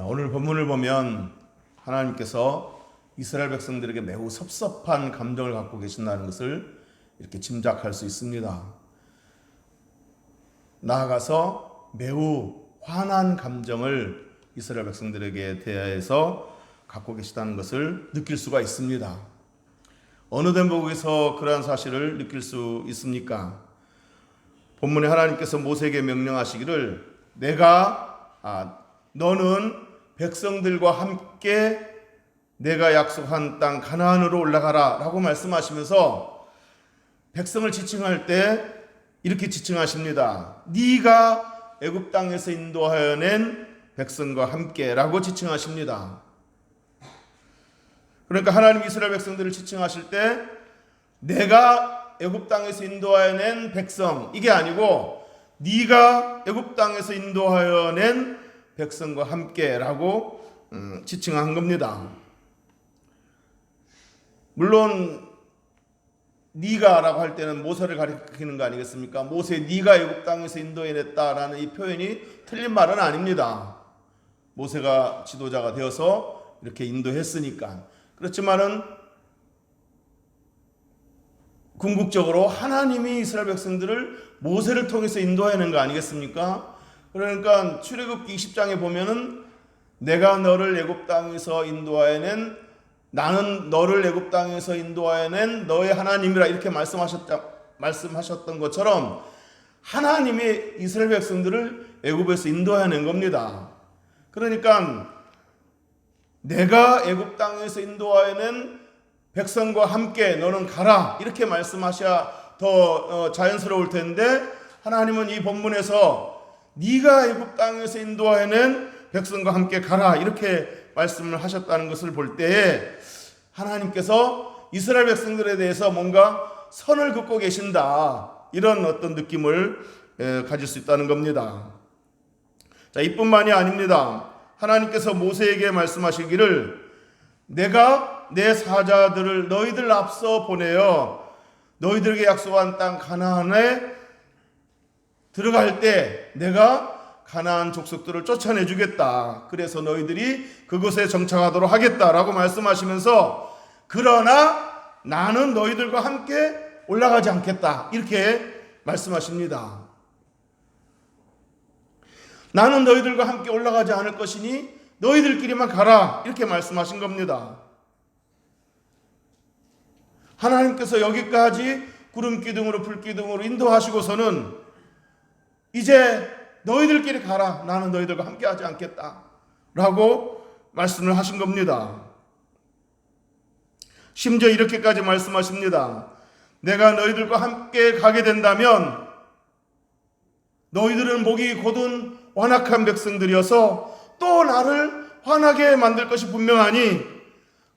오늘 본문을 보면 하나님께서 이스라엘 백성들에게 매우 섭섭한 감정을 갖고 계신다는 것을 이렇게 짐작할 수 있습니다. 나아가서 매우 화난 감정을 이스라엘 백성들에게 대하여서 갖고 계시다는 것을 느낄 수가 있습니다. 어느 대목에서 그러한 사실을 느낄 수 있습니까? 본문에 하나님께서 모세에게 명령하시기를 너는 백성들과 함께 내가 약속한 땅 가나안으로 올라가라 라고 말씀하시면서 백성을 지칭할 때 이렇게 지칭하십니다. 네가 애굽 땅에서 인도하여 낸 백성과 함께 라고 지칭하십니다. 그러니까 하나님 이스라엘 백성들을 지칭하실 때 내가 애굽 땅에서 인도하여 낸 백성 이게 아니고 네가 애굽 땅에서 인도하여 낸 백성과 함께라고 지칭한 겁니다. 물론 네가라고 할 때는 모세를 가리키는 거 아니겠습니까? 모세 네가 애굽 땅에서 인도해냈다라는 이 표현이 틀린 말은 아닙니다. 모세가 지도자가 되어서 이렇게 인도했으니까. 그렇지만은 궁극적으로 하나님이 이스라엘 백성들을 모세를 통해서 인도하는 거 아니겠습니까? 그러니까 출애굽기 20장에 보면은 내가 너를 애굽 땅에서 인도하여낸 나는 너를 애굽 땅에서 인도하여낸 너의 하나님이라 이렇게 말씀하셨던 것처럼 하나님이 이스라엘 백성들을 애굽에서 인도하여낸 겁니다. 그러니까 내가 애굽 땅에서 인도하여낸 백성과 함께 너는 가라 이렇게 말씀하셔야 더 자연스러울 텐데 하나님은 이 본문에서 네가 애굽 땅에서 인도하여낸 백성과 함께 가라 이렇게 말씀을 하셨다는 것을 볼 때에 하나님께서 이스라엘 백성들에 대해서 뭔가 선을 긋고 계신다 이런 어떤 느낌을 가질 수 있다는 겁니다. 자, 이뿐만이 아닙니다. 하나님께서 모세에게 말씀하시기를 내가 내 사자들을 너희들 앞서 보내어 너희들에게 약속한 땅 가나안에 들어갈 때 내가 가나안 족속들을 쫓아내 주겠다. 그래서 너희들이 그곳에 정착하도록 하겠다라고 말씀하시면서 그러나 나는 너희들과 함께 올라가지 않겠다. 이렇게 말씀하십니다. 나는 너희들과 함께 올라가지 않을 것이니 너희들끼리만 가라. 이렇게 말씀하신 겁니다. 하나님께서 여기까지 구름 기둥으로 불 기둥으로 인도하시고서는 이제 너희들끼리 가라. 나는 너희들과 함께 하지 않겠다. 라고 말씀을 하신 겁니다. 심지어 이렇게까지 말씀하십니다. 내가 너희들과 함께 가게 된다면 너희들은 목이 곧은 완악한 백성들이어서 또 나를 화나게 만들 것이 분명하니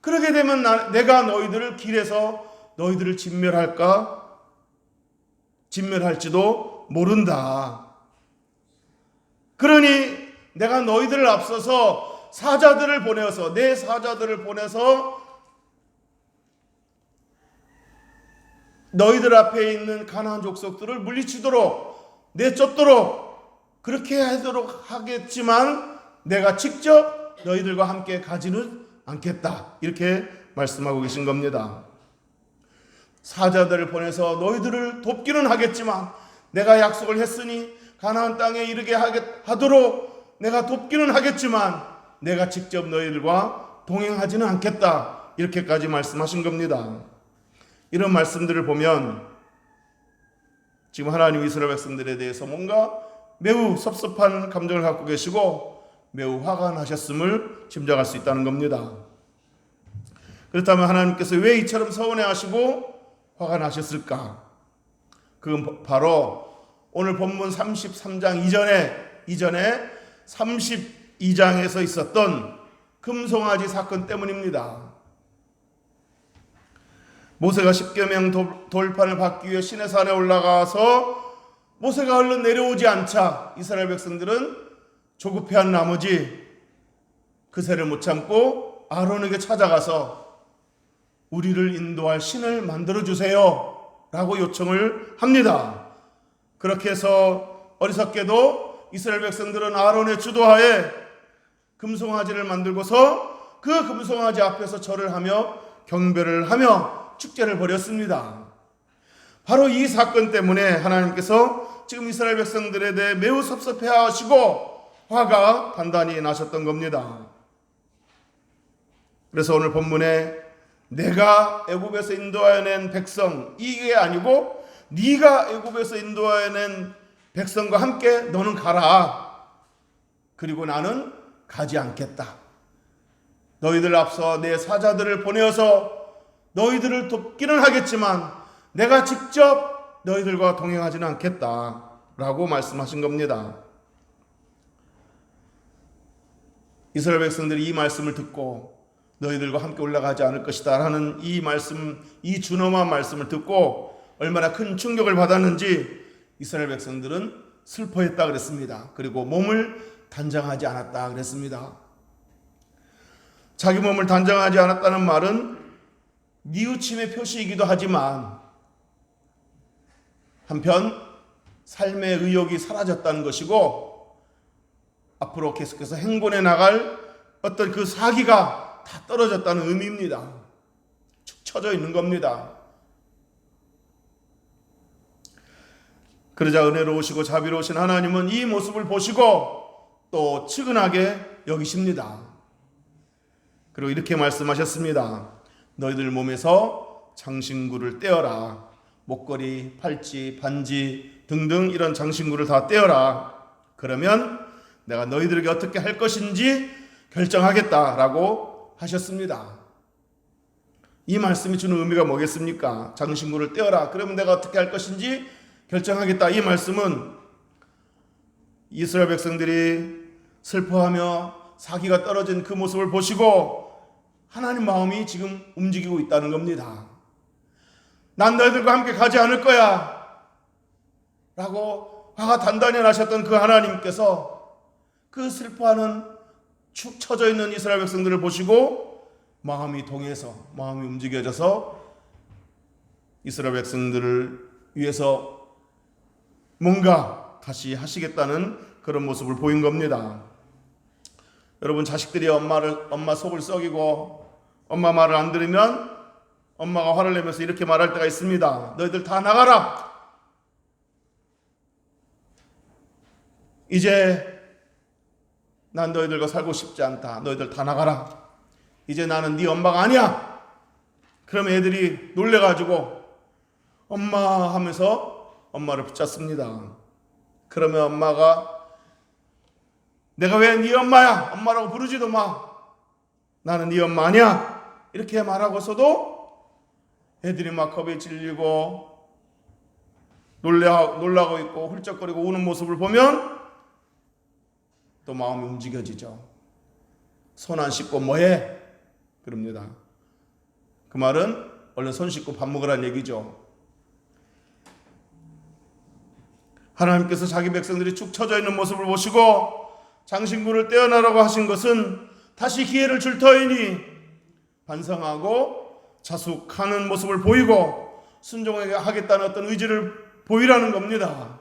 그러게 되면 내가 너희들을 길에서 너희들을 진멸할지도 모른다. 그러니 내가 너희들을 앞서서 사자들을 보내어서 내 사자들을 보내서 너희들 앞에 있는 가나안 족속들을 물리치도록 내쫓도록 그렇게 하도록 하겠지만 내가 직접 너희들과 함께 가지는 않겠다. 이렇게 말씀하고 계신 겁니다. 사자들을 보내서 너희들을 돕기는 하겠지만 내가 약속을 했으니 가나안 땅에 이르게 하도록 내가 돕기는 하겠지만 내가 직접 너희들과 동행하지는 않겠다. 이렇게까지 말씀하신 겁니다. 이런 말씀들을 보면 지금 하나님 이스라엘 백성들에 대해서 뭔가 매우 섭섭한 감정을 갖고 계시고 매우 화가 나셨음을 짐작할 수 있다는 겁니다. 그렇다면 하나님께서 왜 이처럼 서운해하시고 화가 나셨을까? 그건 바로 오늘 본문 33장 이전에 32장에서 있었던 금송아지 사건 때문입니다. 모세가 십계명 돌판을 받기 위해 시내산에 올라가서 모세가 얼른 내려오지 않자 이스라엘 백성들은 조급해한 나머지 그새를 못 참고 아론에게 찾아가서 우리를 인도할 신을 만들어주세요 라고 요청을 합니다. 그렇게 해서 어리석게도 이스라엘 백성들은 아론의 주도하에 금송아지를 만들고서 그 금송아지 앞에서 절을 하며 경배를 하며 축제를 벌였습니다. 바로 이 사건 때문에 하나님께서 지금 이스라엘 백성들에 대해 매우 섭섭해하시고 화가 단단히 나셨던 겁니다. 그래서 오늘 본문에 내가 애굽에서 인도하여 낸 백성, 이게 아니고 네가 애굽에서 인도하여 낸 백성과 함께 너는 가라. 그리고 나는 가지 않겠다. 너희들 앞서 내 사자들을 보내어서 너희들을 돕기는 하겠지만 내가 직접 너희들과 동행하지는 않겠다 라고 말씀하신 겁니다. 이스라엘 백성들이 이 말씀을 듣고 너희들과 함께 올라가지 않을 것이다 라는 이 말씀, 이 준엄한 말씀을 듣고 얼마나 큰 충격을 받았는지 이스라엘 백성들은 슬퍼했다 그랬습니다. 그리고 몸을 단장하지 않았다 그랬습니다. 자기 몸을 단장하지 않았다는 말은 뉘우침의 표시이기도 하지만 한편 삶의 의욕이 사라졌다는 것이고 앞으로 계속해서 행군해 나갈 어떤 그 사기가 다 떨어졌다는 의미입니다. 축 처져 있는 겁니다. 그러자 은혜로우시고 자비로우신 하나님은 이 모습을 보시고 또 측은하게 여기십니다. 그리고 이렇게 말씀하셨습니다. 너희들 몸에서 장신구를 떼어라. 목걸이, 팔찌, 반지 등등 이런 장신구를 다 떼어라. 그러면 내가 너희들에게 어떻게 할 것인지 결정하겠다라고 하셨습니다. 이 말씀이 주는 의미가 뭐겠습니까? 장신구를 떼어라. 그러면 내가 어떻게 할 것인지 결정하겠다. 이 말씀은 이스라엘 백성들이 슬퍼하며 사기가 떨어진 그 모습을 보시고 하나님 마음이 지금 움직이고 있다는 겁니다. 난 너희들과 함께 가지 않을 거야 라고 화가 단단히 나셨던 그 하나님께서 그 슬퍼하는 축 처져 있는 이스라엘 백성들을 보시고 마음이 동해서 마음이 움직여져서 이스라엘 백성들을 위해서 뭔가 다시 하시겠다는 그런 모습을 보인 겁니다. 여러분, 자식들이 엄마 속을 썩이고 엄마 말을 안 들으면 엄마가 화를 내면서 이렇게 말할 때가 있습니다. 너희들 다 나가라. 이제 난 너희들과 살고 싶지 않다. 너희들 다 나가라. 이제 나는 네 엄마가 아니야. 그러면 애들이 놀래가지고 엄마 하면서 엄마를 붙잡습니다. 그러면 엄마가 내가 왜 네 엄마야? 엄마라고 부르지도 마. 나는 네 엄마 아니야. 이렇게 말하고서도 애들이 막 겁에 질리고 놀라고 있고 훌쩍거리고 우는 모습을 보면 또 마음이 움직여지죠. 손 안 씻고 뭐해? 그럽니다. 그 말은 얼른 손 씻고 밥 먹으라는 얘기죠. 하나님께서 자기 백성들이 축 처져 있는 모습을 보시고 장신구를 떼어내라고 하신 것은 다시 기회를 줄 터이니 반성하고 자숙하는 모습을 보이고 순종하겠다는 어떤 의지를 보이라는 겁니다.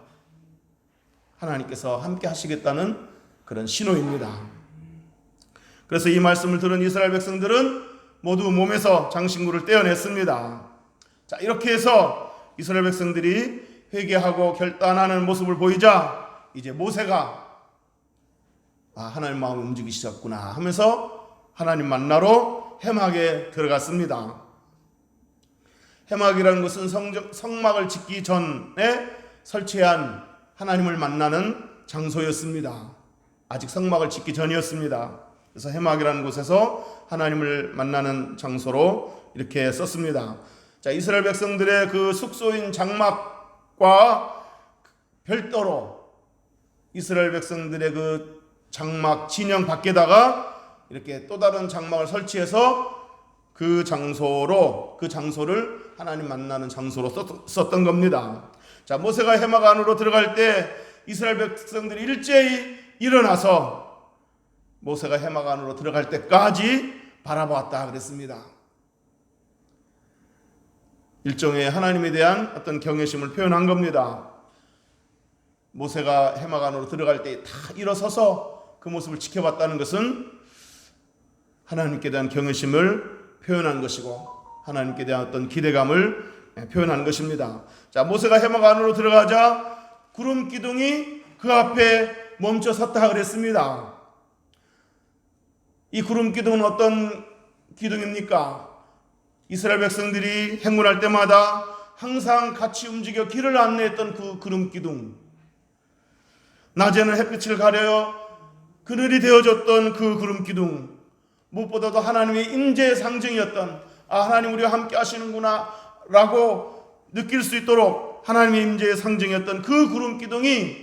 하나님께서 함께 하시겠다는 그런 신호입니다. 그래서 이 말씀을 들은 이스라엘 백성들은 모두 몸에서 장신구를 떼어냈습니다. 자, 이렇게 해서 이스라엘 백성들이 회개하고 결단하는 모습을 보이자 이제 모세가 하나님 마음이 움직이셨구나 하면서 하나님 만나러 해막에 들어갔습니다. 해막이라는 것은 성막을 짓기 전에 설치한 하나님을 만나는 장소였습니다. 아직 성막을 짓기 전이었습니다. 그래서 해막이라는 곳에서 하나님을 만나는 장소로 이렇게 썼습니다. 자, 이스라엘 백성들의 그 숙소인 장막과 별도로 이스라엘 백성들의 그 장막 진영 밖에다가 이렇게 또 다른 장막을 설치해서 그 장소를 하나님 만나는 장소로 썼던 겁니다. 자, 모세가 해막 안으로 들어갈 때 이스라엘 백성들이 일제히 일어나서 모세가 해막 안으로 들어갈 때까지 바라보았다 그랬습니다. 일종의 하나님에 대한 어떤 경외심을 표현한 겁니다. 모세가 해막 안으로 들어갈 때 다 일어서서 그 모습을 지켜봤다는 것은 하나님께 대한 경외심을 표현한 것이고 하나님께 대한 어떤 기대감을 표현한 것입니다. 자, 모세가 해막 안으로 들어가자 구름 기둥이 그 앞에 멈춰 섰다 그랬습니다. 이 구름 기둥은 어떤 기둥입니까? 이스라엘 백성들이 행군할 때마다 항상 같이 움직여 길을 안내했던 그 구름 기둥, 낮에는 햇빛을 가려요 그늘이 되어줬던 그 구름 기둥, 무엇보다도 하나님의 임재의 상징이었던, 하나님 우리와 함께 하시는구나 라고 느낄 수 있도록 하나님의 임재의 상징이었던 그 구름 기둥이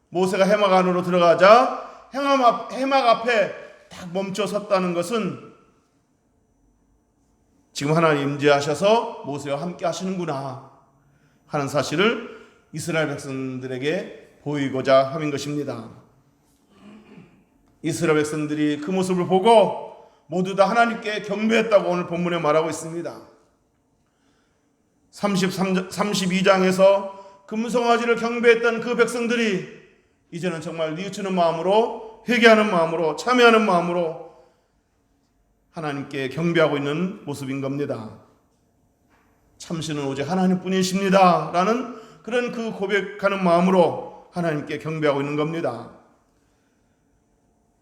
모세가 해막 안으로 들어가자 해막 앞에 딱 멈춰 섰다는 것은 지금 하나님 임재하셔서 모세와 함께 하시는구나 하는 사실을 이스라엘 백성들에게 보이고자 함인 것입니다. 이스라엘 백성들이 그 모습을 보고 모두 다 하나님께 경배했다고 오늘 본문에 말하고 있습니다. 32장에서 금송아지를 경배했던 그 백성들이 이제는 정말 뉘우치는 마음으로, 회개하는 마음으로, 참여하는 마음으로 하나님께 경배하고 있는 모습인 겁니다. 참신은 오직 하나님뿐이십니다 라는 그런 그 고백하는 마음으로 하나님께 경배하고 있는 겁니다.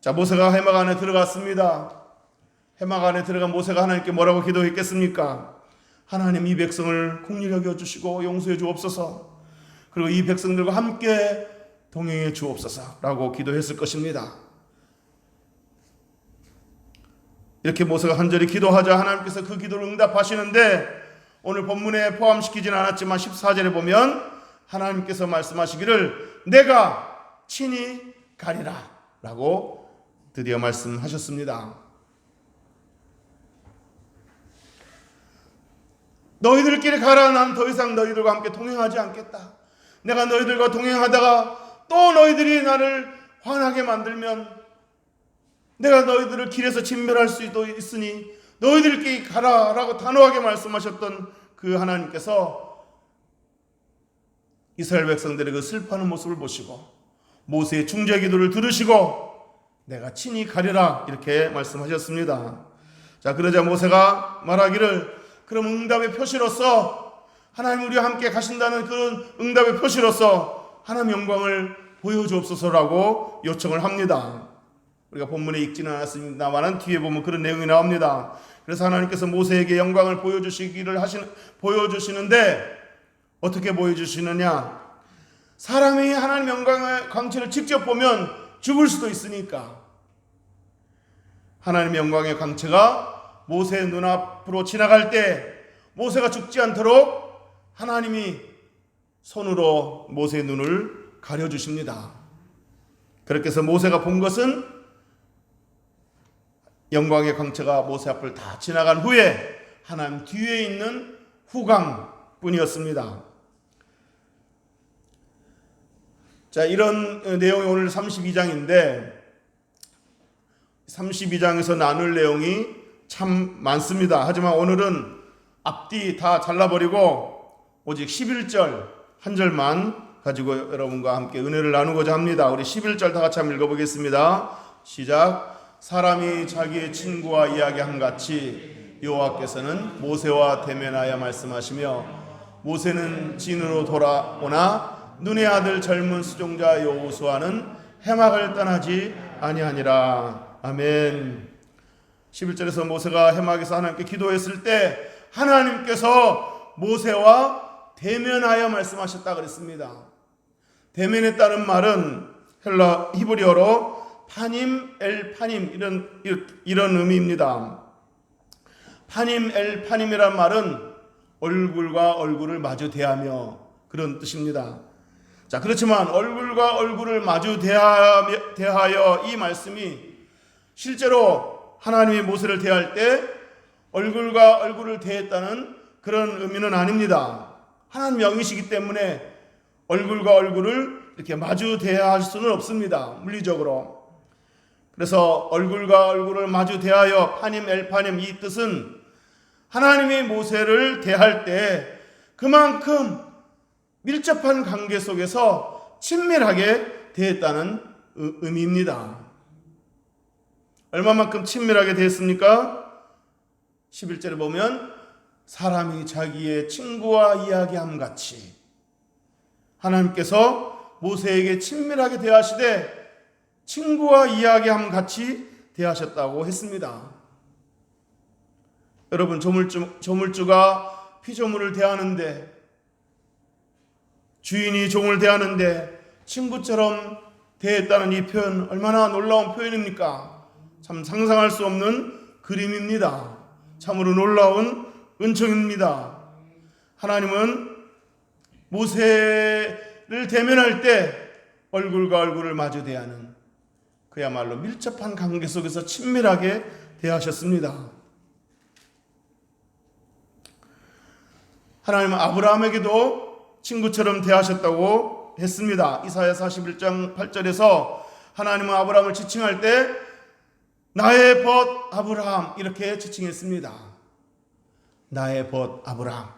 자, 모세가 해막 안에 들어갔습니다. 해막 안에 들어간 모세가 하나님께 뭐라고 기도했겠습니까? 하나님, 이 백성을 긍휼히 여겨 주시고 용서해 주옵소서, 그리고 이 백성들과 함께 동행해 주옵소서 라고 기도했을 것입니다. 이렇게 모세가 간절히 기도하자 하나님께서 그 기도를 응답하시는데, 오늘 본문에 포함시키진 않았지만 14절에 보면 하나님께서 말씀하시기를 내가 친히 가리라 라고 드디어 말씀하셨습니다. 너희들끼리 가라. 난 더 이상 너희들과 함께 동행하지 않겠다. 내가 너희들과 동행하다가 또 너희들이 나를 화나게 만들면 내가 너희들을 길에서 진멸할 수도 있으니 너희들끼리 가라 라고 단호하게 말씀하셨던 그 하나님께서 이스라엘 백성들의 그 슬퍼하는 모습을 보시고 모세의 중재 기도를 들으시고 내가 친히 가리라 이렇게 말씀하셨습니다. 자, 그러자 모세가 말하기를 그럼 응답의 표시로서, 하나님 우리와 함께 가신다는 그런 응답의 표시로서 하나님 영광을 보여주옵소서라고 요청을 합니다. 우리가 본문에 읽지는 않았습니다만 뒤에 보면 그런 내용이 나옵니다. 그래서 하나님께서 모세에게 영광을 보여주시는데 어떻게 보여주시느냐? 사람이 하나님 영광의 광채를 직접 보면 죽을 수도 있으니까 하나님의 영광의 광채가 모세의 눈앞으로 지나갈 때 모세가 죽지 않도록 하나님이 손으로 모세의 눈을 가려주십니다. 그렇게 해서 모세가 본 것은 영광의 광채가 모세 앞을 다 지나간 후에 하나님 뒤에 있는 후광뿐이었습니다. 자, 이런 내용이 오늘 32장인데 32장에서 나눌 내용이 참 많습니다. 하지만 오늘은 앞뒤 다 잘라버리고 오직 11절 한 절만 가지고 여러분과 함께 은혜를 나누고자 합니다. 우리 11절 다 같이 한번 읽어보겠습니다. 시작. 사람이 자기의 친구와 이야기한 같이 여호와께서는 모세와 대면하여 말씀하시며 모세는 진으로 돌아오나 눈의 아들 젊은 수종자 여호수아는 해막을 떠나지 아니하니라. 아멘. 11절에서 모세가 해막에서 하나님께 기도했을 때 하나님께서 모세와 대면하여 말씀하셨다 그랬습니다. 대면했다는 말은 히브리어로 파님 엘 파님 이런 의미입니다. 파님 엘 파님이란 말은 얼굴과 얼굴을 마주 대하며 그런 뜻입니다. 자, 그렇지만 얼굴과 얼굴을 마주 대하여 이 말씀이 실제로 하나님이 모세를 대할 때 얼굴과 얼굴을 대했다는 그런 의미는 아닙니다. 하나님 영이시기 때문에 얼굴과 얼굴을 이렇게 마주 대할 수는 없습니다. 물리적으로. 그래서 얼굴과 얼굴을 마주 대하여 파님 엘파님 이 뜻은 하나님이 모세를 대할 때 그만큼 밀접한 관계 속에서 친밀하게 대했다는 의미입니다. 얼마만큼 친밀하게 되었습니까? 11절에 보면 사람이 자기의 친구와 이야기함 같이 하나님께서 모세에게 친밀하게 대하시되 친구와 이야기함 같이 대하셨다고 했습니다. 여러분, 조물주가 피조물을 대하는데, 주인이 종을 대하는데 친구처럼 대했다는 이 표현, 얼마나 놀라운 표현입니까? 참 상상할 수 없는 그림입니다. 참으로 놀라운 은총입니다. 하나님은 모세를 대면할 때 얼굴과 얼굴을 마주 대하는 그야말로 밀접한 관계 속에서 친밀하게 대하셨습니다. 하나님은 아브라함에게도 친구처럼 대하셨다고 했습니다. 이사야 41장 8절에서 하나님은 아브라함을 지칭할 때 나의 벗 아브라함 이렇게 지칭했습니다. 나의 벗 아브라함.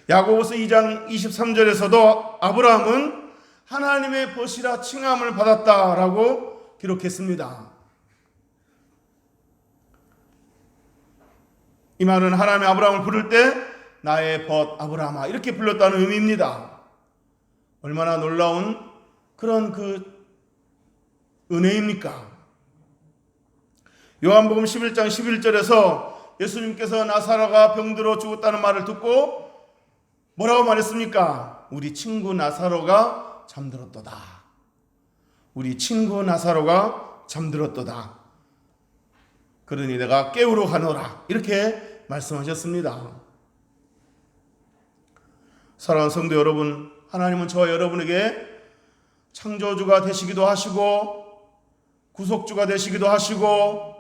야고보서 2장 23절에서도 아브라함은 하나님의 벗이라 칭함을 받았다라고 기록했습니다. 이 말은 하나님의 아브라함을 부를 때 나의 벗 아브라함아 이렇게 불렀다는 의미입니다. 얼마나 놀라운 그런 은혜입니까? 요한복음 11장 11절에서 예수님께서 나사로가 병들어 죽었다는 말을 듣고 뭐라고 말했습니까? 우리 친구 나사로가 잠들었도다. 우리 친구 나사로가 잠들었도다. 그러니 내가 깨우러 가노라. 이렇게 말씀하셨습니다. 사랑하는 성도 여러분, 하나님은 저와 여러분에게 창조주가 되시기도 하시고 구속주가 되시기도 하시고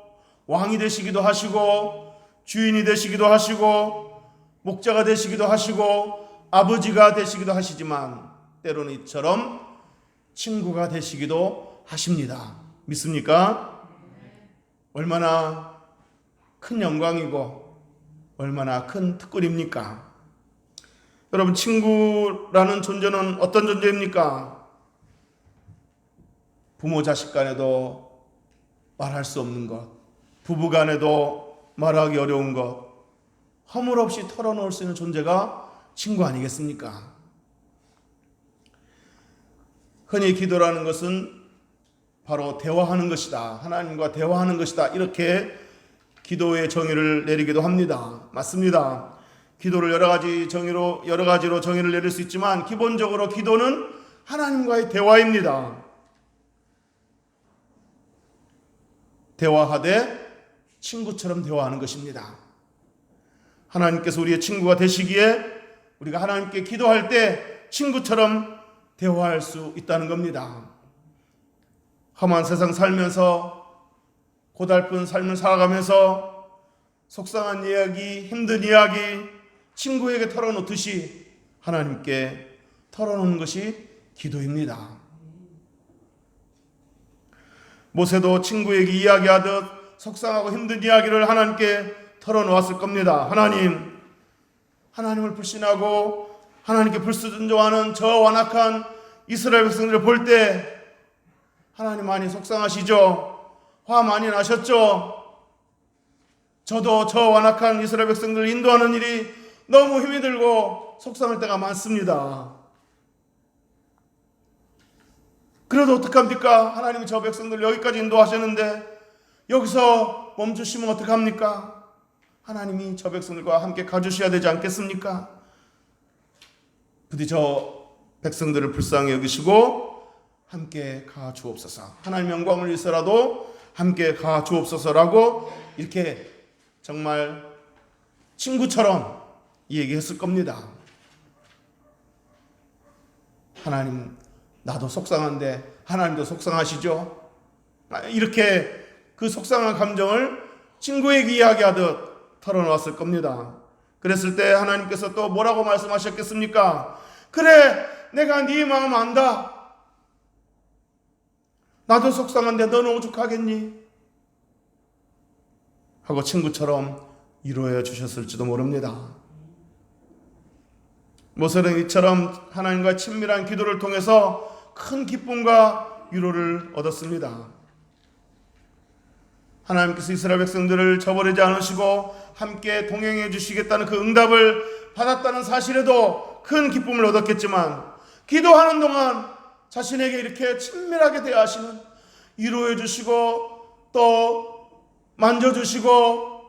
왕이 되시기도 하시고 주인이 되시기도 하시고 목자가 되시기도 하시고 아버지가 되시기도 하시지만 때로는 이처럼 친구가 되시기도 하십니다. 믿습니까? 얼마나 큰 영광이고 얼마나 큰 특권입니까? 여러분, 친구라는 존재는 어떤 존재입니까? 부모 자식 간에도 말할 수 없는 것, 부부 간에도 말하기 어려운 것, 허물없이 털어놓을 수 있는 존재가 친구 아니겠습니까? 흔히 기도라는 것은 바로 대화하는 것이다. 하나님과 대화하는 것이다. 이렇게 기도의 정의를 내리기도 합니다. 맞습니다. 기도를 여러 가지로 정의를 내릴 수 있지만 기본적으로 기도는 하나님과의 대화입니다. 대화하되 친구처럼 대화하는 것입니다. 하나님께서 우리의 친구가 되시기에 우리가 하나님께 기도할 때 친구처럼 대화할 수 있다는 겁니다. 험한 세상 살면서 고달픈 삶을 살아가면서 속상한 이야기, 힘든 이야기 친구에게 털어놓듯이 하나님께 털어놓는 것이 기도입니다. 모세도 친구에게 이야기하듯 속상하고 힘든 이야기를 하나님께 털어놓았을 겁니다. 하나님을 불신하고 하나님께 불순종하는 저 완악한 이스라엘 백성들을 볼 때 하나님 많이 속상하시죠? 화 많이 나셨죠? 저도 저 완악한 이스라엘 백성들을 인도하는 일이 너무 힘이 들고 속상할 때가 많습니다. 그래도 어떡합니까? 하나님이 저 백성들 여기까지 인도하셨는데 여기서 멈추시면 어떡합니까? 하나님이 저 백성들과 함께 가주셔야 되지 않겠습니까? 부디 저 백성들을 불쌍히 여기시고 함께 가 주옵소서. 하나님 영광을 위해서라도 함께 가 주옵소서라고 이렇게 정말 친구처럼 얘기했을 겁니다. 하나님, 나도 속상한데 하나님도 속상하시죠? 이렇게 그 속상한 감정을 친구에게 이야기하듯 털어놓았을 겁니다. 그랬을 때 하나님께서 또 뭐라고 말씀하셨겠습니까? 그래, 내가 네 마음 안다. 나도 속상한데 너는 오죽하겠니? 하고 친구처럼 위로해 주셨을지도 모릅니다. 모세는 이처럼 하나님과 친밀한 기도를 통해서 큰 기쁨과 위로를 얻었습니다. 하나님께서 이스라엘 백성들을 저버리지 않으시고 함께 동행해 주시겠다는 그 응답을 받았다는 사실에도 큰 기쁨을 얻었겠지만, 기도하는 동안 자신에게 이렇게 친밀하게 대하시는, 위로해 주시고 또 만져주시고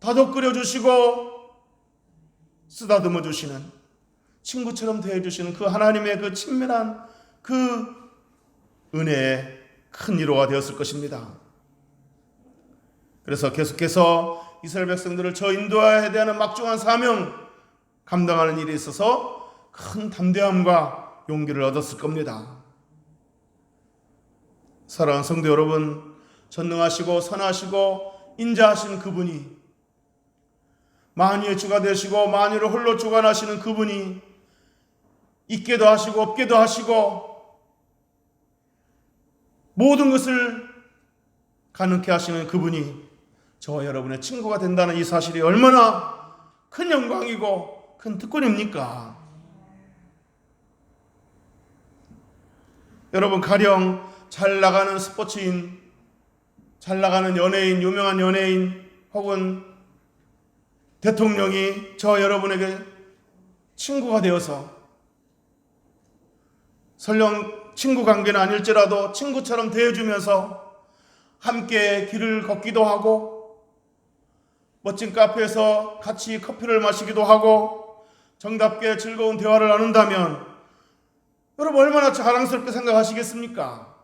다독거려 주시고 쓰다듬어 주시는, 친구처럼 대해주시는 그 하나님의 그 친밀한 그 은혜에 큰 위로가 되었을 것입니다. 그래서 계속해서 이스라엘 백성들을 저 인도하여야 되는 막중한 사명 감당하는 일에 있어서 큰 담대함과 용기를 얻었을 겁니다. 사랑하는 성도 여러분, 전능하시고 선하시고 인자하신 그분이, 만유의 주가 되시고 만유를 홀로 주관하시는 그분이, 있게도 하시고 없게도 하시고 모든 것을 가능케 하시는 그분이 저와 여러분의 친구가 된다는 이 사실이 얼마나 큰 영광이고 큰 특권입니까? 여러분, 가령 잘 나가는 스포츠인, 잘 나가는 연예인, 유명한 연예인 혹은 대통령이 저 여러분에게 친구가 되어서, 설령 친구 관계는 아닐지라도 친구처럼 대해주면서 함께 길을 걷기도 하고 멋진 카페에서 같이 커피를 마시기도 하고 정답게 즐거운 대화를 나눈다면 여러분 얼마나 자랑스럽게 생각하시겠습니까?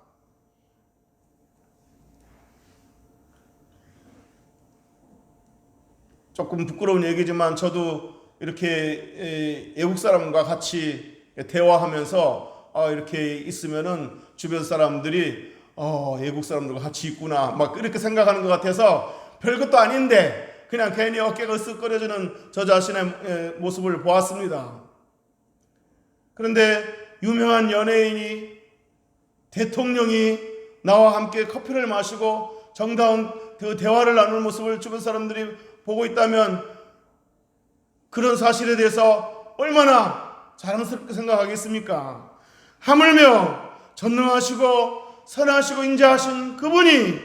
조금 부끄러운 얘기지만 저도 이렇게 외국 사람과 같이 대화하면서 이렇게 있으면은 주변 사람들이 외국 사람들과 같이 있구나 막 이렇게 생각하는 것 같아서 별것도 아닌데 그냥 괜히 어깨가 으쓱거려지는 저 자신의 모습을 보았습니다. 그런데 유명한 연예인이, 대통령이 나와 함께 커피를 마시고 정다운 그 대화를 나누는 모습을 주변 사람들이 보고 있다면 그런 사실에 대해서 얼마나 자랑스럽게 생각하겠습니까? 하물며 전능하시고 선하시고 인자하신 그분이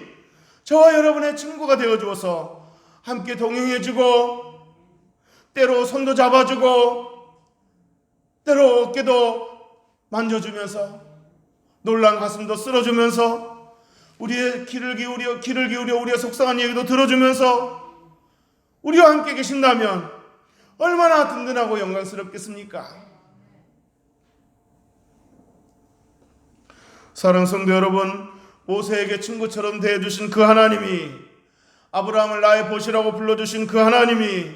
저와 여러분의 친구가 되어주어서 함께 동행해주고 때로 손도 잡아주고 때로 어깨도 만져주면서 놀란 가슴도 쓸어주면서 우리의 귀를 기울여 우리의 속상한 얘기도 들어주면서 우리와 함께 계신다면 얼마나 든든하고 영광스럽겠습니까? 사랑하는 성도 여러분, 모세에게 친구처럼 대해주신 그 하나님이, 아브라함을 나의 보시라고 불러주신 그 하나님이,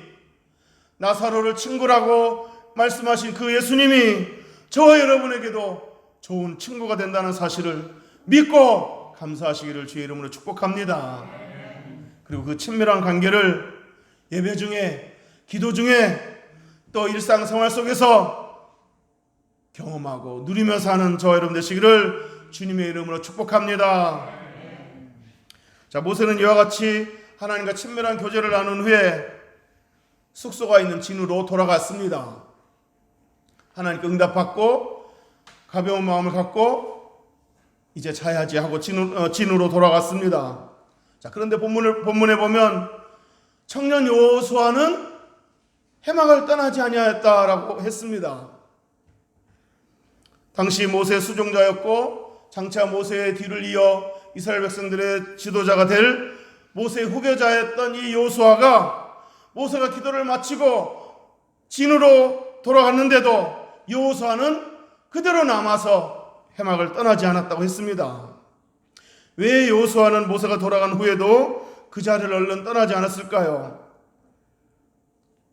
나사로를 친구라고 말씀하신 그 예수님이 저와 여러분에게도 좋은 친구가 된다는 사실을 믿고 감사하시기를 주의 이름으로 축복합니다. 그리고 그 친밀한 관계를 예배 중에, 기도 중에, 또 일상생활 속에서 경험하고 누리며 사는 저와 여러분 되시기를 주님의 이름으로 축복합니다. 자, 모세는 이와 같이 하나님과 친밀한 교제를 나눈 후에 숙소가 있는 진으로 돌아갔습니다. 하나님께 응답받고 가벼운 마음을 갖고 이제 자야지 하고 진으로 돌아갔습니다. 자, 그런데 본문에 보면 청년 여호수아는 해막을 떠나지 아니하였다라고 했습니다. 당시 모세의 수종자였고 장차 모세의 뒤를 이어 이스라엘 백성들의 지도자가 될 모세의 후계자였던 이 여호수아가 모세가 기도를 마치고 진으로 돌아갔는데도 여호수아는 그대로 남아서 해막을 떠나지 않았다고 했습니다. 왜 여호수아는 모세가 돌아간 후에도 그 자리를 얼른 떠나지 않았을까요?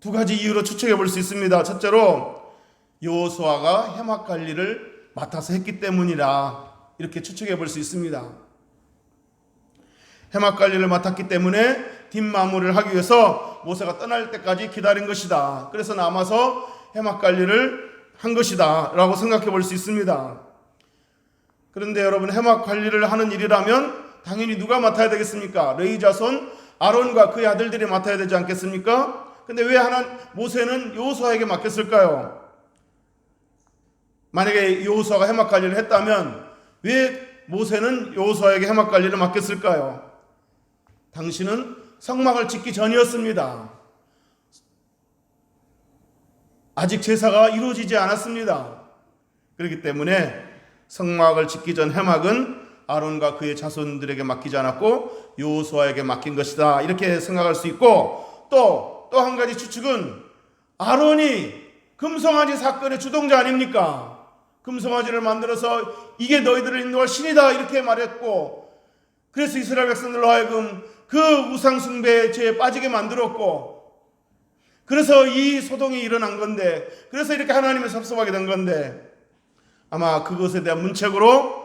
두 가지 이유로 추측해 볼 수 있습니다. 첫째로 여호수아가 해막 관리를 맡아서 했기 때문이라 이렇게 추측해 볼 수 있습니다. 해막 관리를 맡았기 때문에 뒷마무리를 하기 위해서 모세가 떠날 때까지 기다린 것이다. 그래서 남아서 해막 관리를 한 것이다 라고 생각해 볼 수 있습니다. 그런데 여러분, 해막 관리를 하는 일이라면 당연히 누가 맡아야 되겠습니까? 레위 자손 아론과 그의 아들들이 맡아야 되지 않겠습니까? 근데 왜 모세는 여호수아에게 맡겼을까요? 만약에 여호수아가 해막 관리를 했다면 왜 모세는 여호수아에게 해막 관리를 맡겼을까요? 당신은 성막을 짓기 전이었습니다. 아직 제사가 이루어지지 않았습니다. 그렇기 때문에 성막을 짓기 전 해막은 아론과 그의 자손들에게 맡기지 않았고 여호수아에게 맡긴 것이다, 이렇게 생각할 수 있고, 또 한 가지 추측은 아론이 금송아지 사건의 주동자 아닙니까? 금송아지를 만들어서 이게 너희들을 인도할 신이다, 이렇게 말했고, 그래서 이스라엘 백성들로 하여금 그 우상 숭배에 죄에 빠지게 만들었고, 그래서 이 소동이 일어난 건데, 그래서 이렇게 하나님이 섭섭하게 된 건데, 아마 그것에 대한 문책으로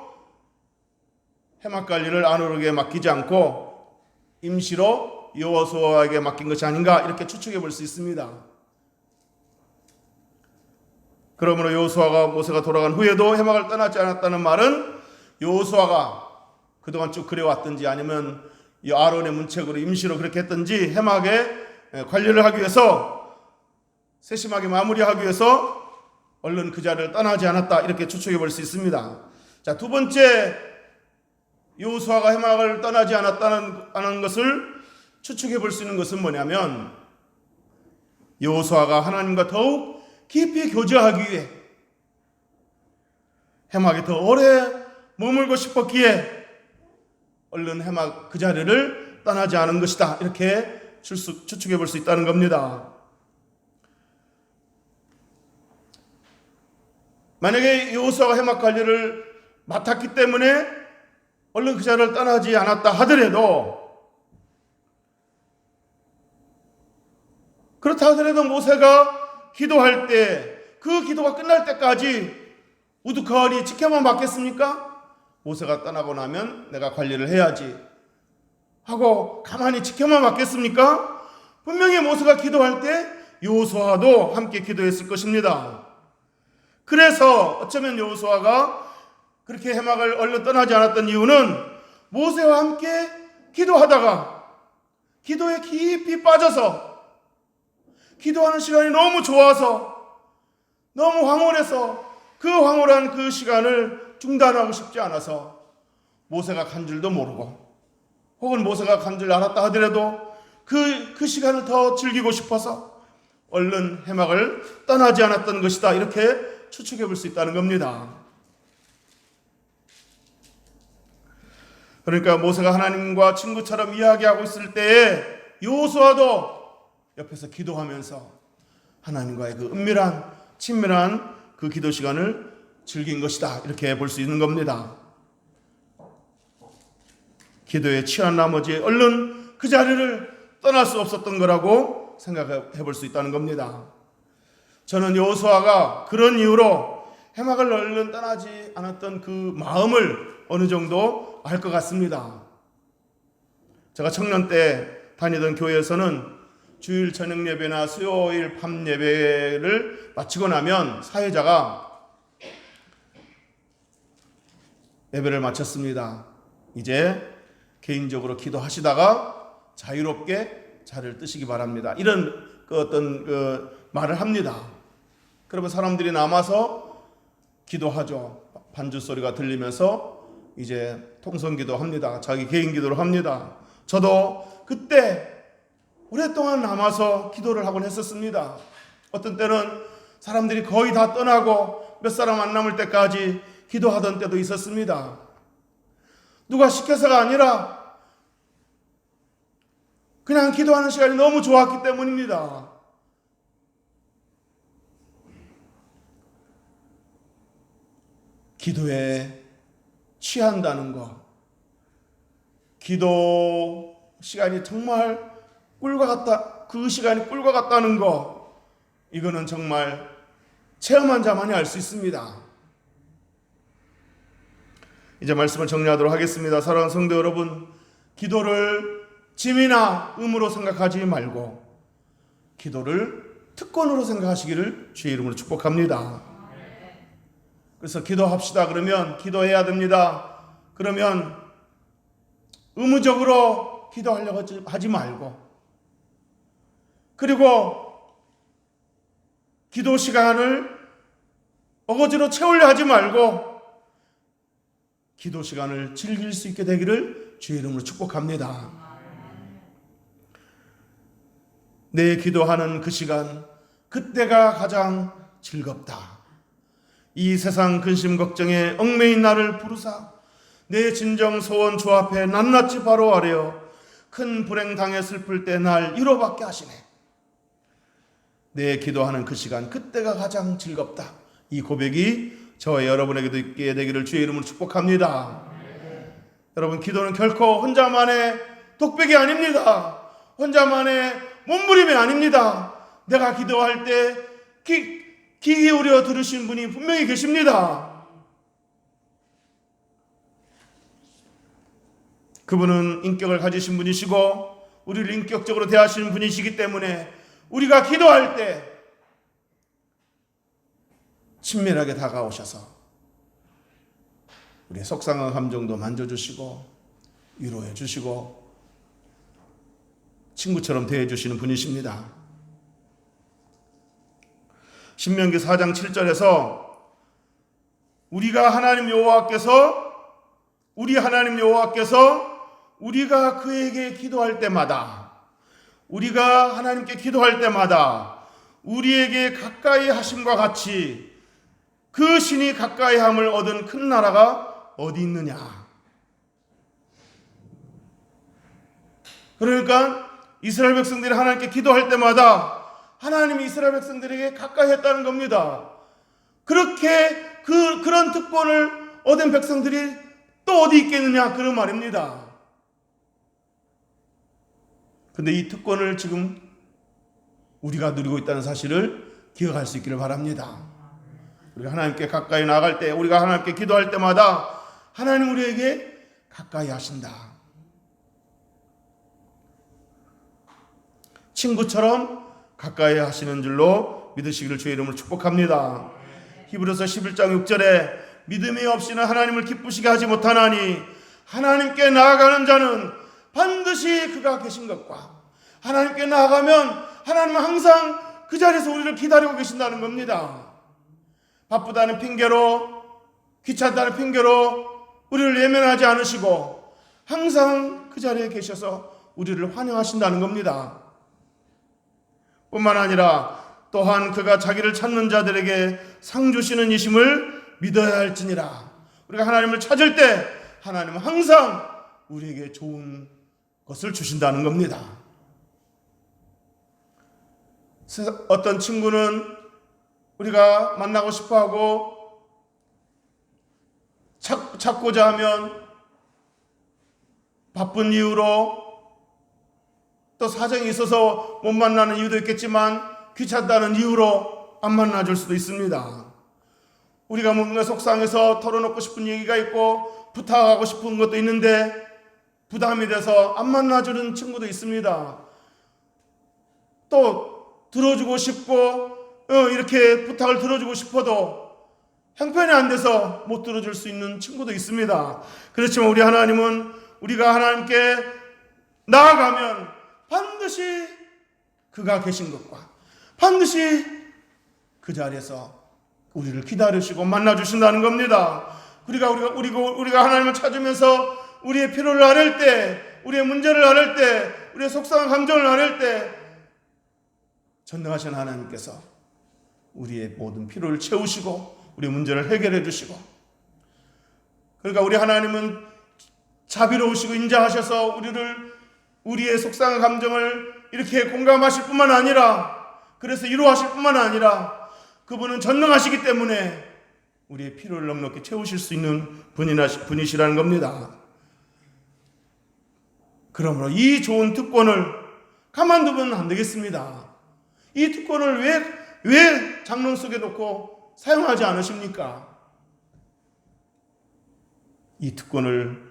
해막 관리를 아론에게 맡기지 않고 임시로 여호수아에게 맡긴 것이 아닌가, 이렇게 추측해 볼 수 있습니다. 그러므로 여호수아가 모세가 돌아간 후에도 해막을 떠나지 않았다는 말은 여호수아가 그동안 쭉 그래왔든지 아니면 이 아론의 문책으로 임시로 그렇게 했든지 해막의 관리를 하기 위해서, 세심하게 마무리하기 위해서 얼른 그 자리를 떠나지 않았다, 이렇게 추측해 볼 수 있습니다. 자, 두 번째, 여호수아가 해막을 떠나지 않았다는 것을 추측해 볼 수 있는 것은 뭐냐면, 여호수아가 하나님과 더욱 깊이 교제하기 위해 해막에 더 오래 머물고 싶었기에 얼른 해막 그 자리를 떠나지 않은 것이다, 이렇게 추측해 볼 수 있다는 겁니다. 만약에 여호수아가 해막 관리를 맡았기 때문에 얼른 그 자리를 떠나지 않았다 하더라도, 그렇다 하더라도 모세가 기도할 때 그 기도가 끝날 때까지 우두커니 지켜만 받겠습니까? 모세가 떠나고 나면 내가 관리를 해야지 하고 가만히 지켜만 받겠습니까? 분명히 모세가 기도할 때 여호수아도 함께 기도했을 것입니다. 그래서 어쩌면 여호수아가 그렇게 해막을 얼른 떠나지 않았던 이유는 모세와 함께 기도하다가 기도에 깊이 빠져서 기도하는 시간이 너무 좋아서, 너무 황홀해서 그 황홀한 그 시간을 중단하고 싶지 않아서 모세가 간 줄도 모르고, 혹은 모세가 간 줄 알았다 하더라도 그 시간을 더 즐기고 싶어서 얼른 해막을 떠나지 않았던 것이다, 이렇게 추측해 볼 수 있다는 겁니다. 그러니까 모세가 하나님과 친구처럼 이야기하고 있을 때에 여호수아도 옆에서 기도하면서 하나님과의 그 은밀한 친밀한 그 기도 시간을 즐긴 것이다, 이렇게 볼 수 있는 겁니다. 기도에 취한 나머지 얼른 그 자리를 떠날 수 없었던 거라고 생각해 볼 수 있다는 겁니다. 저는 여호수아가 그런 이유로 해막을 얼른 떠나지 않았던 그 마음을 어느 정도 알 것 같습니다. 제가 청년 때 다니던 교회에서는 주일 저녁 예배나 수요일 밤 예배를 마치고 나면 사회자가 예배를 마쳤습니다. 이제 개인적으로 기도하시다가 자유롭게 자리를 뜨시기 바랍니다, 이런 어떤 말을 합니다. 그러면 사람들이 남아서 기도하죠. 반주 소리가 들리면서 이제 통성기도 합니다. 자기 개인 기도를 합니다. 저도 그때 오랫동안 남아서 기도를 하곤 했었습니다. 어떤 때는 사람들이 거의 다 떠나고 몇 사람 안 남을 때까지 기도하던 때도 있었습니다. 누가 시켜서가 아니라 그냥 기도하는 시간이 너무 좋았기 때문입니다. 기도에 취한다는 것, 기도 시간이 정말 꿀과 같다, 그 시간이 꿀과 같다는 것, 이거는 정말 체험한 자만이 알 수 있습니다. 이제 말씀을 정리하도록 하겠습니다. 사랑하는 성도 여러분, 기도를 짐이나 의무로 생각하지 말고 기도를 특권으로 생각하시기를 주의 이름으로 축복합니다. 그래서 기도합시다 그러면 기도해야 됩니다. 그러면 의무적으로 기도하려고 하지 말고, 그리고 기도 시간을 어거지로 채우려 하지 말고 기도 시간을 즐길 수 있게 되기를 주의 이름으로 축복합니다. 내 기도하는 그 시간, 그때가 가장 즐겁다. 이 세상 근심 걱정에 얽매인 나를 부르사 내 진정 소원 주 앞에 낱낱이 바로 아뢰어 큰 불행 당해 슬플 때 날 위로받게 하시네. 내 기도하는 그 시간, 그때가 가장 즐겁다. 이 고백이 저와 여러분에게도 있게 되기를 주의 이름으로 축복합니다. 여러분, 기도는 결코 혼자만의 독백이 아닙니다. 혼자만의 몸부림이 아닙니다. 내가 기도할 때 귀 기울여 들으신 분이 분명히 계십니다. 그분은 인격을 가지신 분이시고 우리를 인격적으로 대하시는 분이시기 때문에 우리가 기도할 때 친밀하게 다가오셔서 우리의 속상한 감정도 만져주시고 위로해 주시고 친구처럼 대해주시는 분이십니다. 신명기 4장 7절에서 우리 하나님 여호와께서 우리가 그에게 기도할 때마다, 우리가 하나님께 기도할 때마다 우리에게 가까이 하심과 같이 그 신이 가까이 함을 얻은 큰 나라가 어디 있느냐. 그러니까 이스라엘 백성들이 하나님께 기도할 때마다 하나님이 이스라엘 백성들에게 가까이 했다는 겁니다. 그렇게 그런 특권을 얻은 백성들이 또 어디 있겠느냐, 그런 말입니다. 근데 이 특권을 지금 우리가 누리고 있다는 사실을 기억할 수 있기를 바랍니다. 우리가 하나님께 가까이 나아갈 때, 우리가 하나님께 기도할 때마다 하나님 우리에게 가까이 하신다. 친구처럼 가까이 하시는 줄로 믿으시기를 주의 이름으로 축복합니다. 히브리서 11장 6절에 믿음이 없이는 하나님을 기쁘시게 하지 못하나니 하나님께 나아가는 자는 반드시 그가 계신 것과, 하나님께 나아가면 하나님은 항상 그 자리에서 우리를 기다리고 계신다는 겁니다. 바쁘다는 핑계로, 귀찮다는 핑계로 우리를 예면하지 않으시고 항상 그 자리에 계셔서 우리를 환영하신다는 겁니다. 뿐만 아니라 또한 그가 자기를 찾는 자들에게 상 주시는 이심을 믿어야 할지니라. 우리가 하나님을 찾을 때 하나님은 항상 우리에게 좋은 것을 주신다는 겁니다. 어떤 친구는 우리가 만나고 싶어하고 찾고자 하면 바쁜 이유로, 또 사정이 있어서 못 만나는 이유도 있겠지만 귀찮다는 이유로 안 만나줄 수도 있습니다. 우리가 뭔가 속상해서 털어놓고 싶은 얘기가 있고 부탁하고 싶은 것도 있는데 부담이 돼서 안 만나주는 친구도 있습니다. 또 들어주고 싶고 이렇게 부탁을 들어주고 싶어도 형편이 안 돼서 못 들어줄 수 있는 친구도 있습니다. 그렇지만 우리 하나님은 우리가 하나님께 나아가면 반드시 그가 계신 것과 반드시 그 자리에서 우리를 기다리시고 만나주신다는 겁니다. 우리가 하나님을 찾으면서 우리의 필요를 아뢰을 때, 우리의 문제를 아뢰을 때, 우리의 속상한 감정을 아뢰을 때 전능하신 하나님께서 우리의 모든 필요를 채우시고 우리의 문제를 해결해 주시고, 그러니까 우리 하나님은 자비로우시고 인자하셔서 우리의 속상한 감정을 이렇게 공감하실 뿐만 아니라, 그래서 위로하실 뿐만 아니라 그분은 전능하시기 때문에 우리의 필요를 넉넉히 채우실 수 있는 분이시라는 겁니다. 그러므로 이 좋은 특권을 가만두면 안 되겠습니다. 이 특권을 왜 장롱 속에 놓고 사용하지 않으십니까? 이 특권을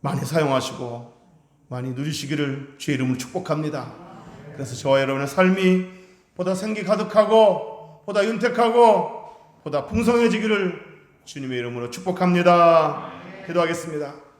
많이 사용하시고 많이 누리시기를 주의 이름으로 축복합니다. 그래서 저와 여러분의 삶이 보다 생기 가득하고 보다 윤택하고 보다 풍성해지기를 주님의 이름으로 축복합니다. 기도하겠습니다.